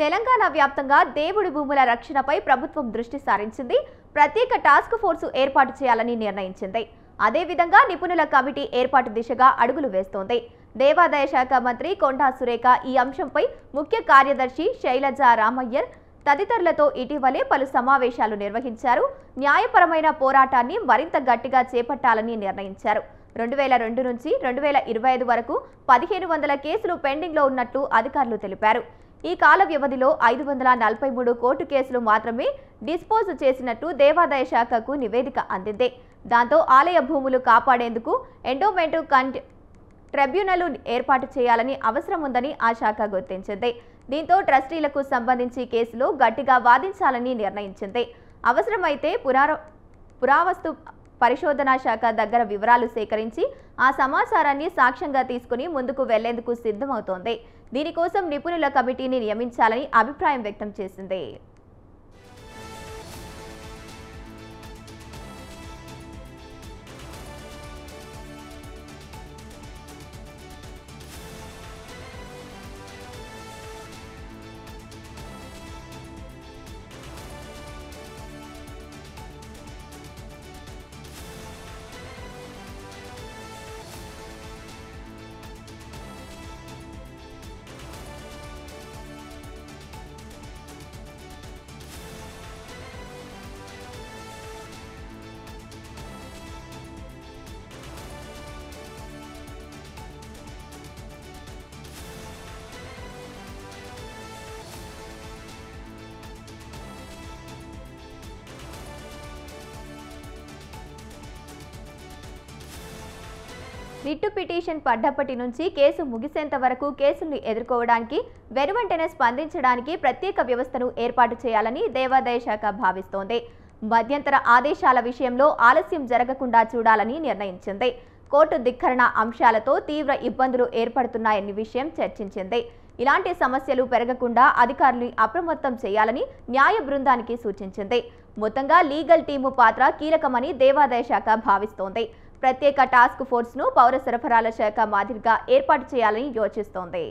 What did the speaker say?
తెలంగాణ వ్యాప్తంగా దేవుడి భూముల రక్షణపై ప్రభుత్వం దృష్టి సారించింది. ప్రత్యేక టాస్క్ ఫోర్సు ఏర్పాటు చేయాలని నిర్ణయించింది. అదేవిధంగా నిపుణుల కమిటీ ఏర్పాటు దిశగా అడుగులు వేస్తోంది. దేవాదాయ శాఖ మంత్రి కొండా సురేఖ ఈ అంశంపై ముఖ్య కార్యదర్శి శైలజ రామయ్యర్ తదితరులతో ఇటీవలే పలు సమావేశాలు నిర్వహించారు. న్యాయపరమైన పోరాటాన్ని మరింత గట్టిగా చేపట్టాలని నిర్ణయించారు. 2002 నుంచి 2025 వరకు 1500 కేసులు పెండింగ్లో ఉన్నట్లు అధికారులు తెలిపారు. ఈ కాల వ్యవధిలో 543 కోర్టు కేసులు మాత్రమే డిస్పోజ్ చేసినట్టు దేవాదాయ శాఖకు నివేదిక అందింది. దాంతో ఆలయ భూములు కాపాడేందుకు ఎండోమెంట్ ట్రిబ్యునల్ ఏర్పాటు చేయాలని అవసరం ఉందని ఆ శాఖ గుర్తించింది. దీంతో ట్రస్టీలకు సంబంధించి కేసులో గట్టిగా వాదించాలని నిర్ణయించింది. అవసరమైతే పురావస్తు పరిశోధనా శాఖ దగ్గర వివరాలు సేకరించి ఆ సమాచారాన్ని సాక్ష్యంగా తీసుకుని ముందుకు వెళ్లేందుకు సిద్ధమవుతోంది. దీనికోసం నిపుణుల కమిటీని నియమించాలని అభిప్రాయం వ్యక్తం చేసింది. రిట్టు పిటిషన్ పడ్డప్పటి నుంచి కేసు ముగిసేంత వరకు కేసుల్ని ఎదుర్కోవడానికి వెనువెంటనే స్పందించడానికి ప్రత్యేక వ్యవస్థను ఏర్పాటు చేయాలని దేవాదాయ శాఖ భావిస్తోంది. మధ్యంతర ఆదేశాల విషయంలో ఆలస్యం జరగకుండా చూడాలని నిర్ణయించింది. కోర్టు ధిక్కరణ అంశాలతో తీవ్ర ఇబ్బందులు ఏర్పడుతున్నాయన్న విషయం చర్చించింది. ఇలాంటి సమస్యలు పెరగకుండా అధికారులు అప్రమత్తం చేయాలని న్యాయ బృందానికి సూచించింది. మొత్తంగా లీగల్ టీము పాత్ర కీలకమని దేవాదాయ శాఖ భావిస్తోంది. ప్రత్యేక టాస్క్ ఫోర్స్ను పౌర సరఫరాల శాఖ మాదిరిగా ఏర్పాటు చేయాలని యోచిస్తోంది.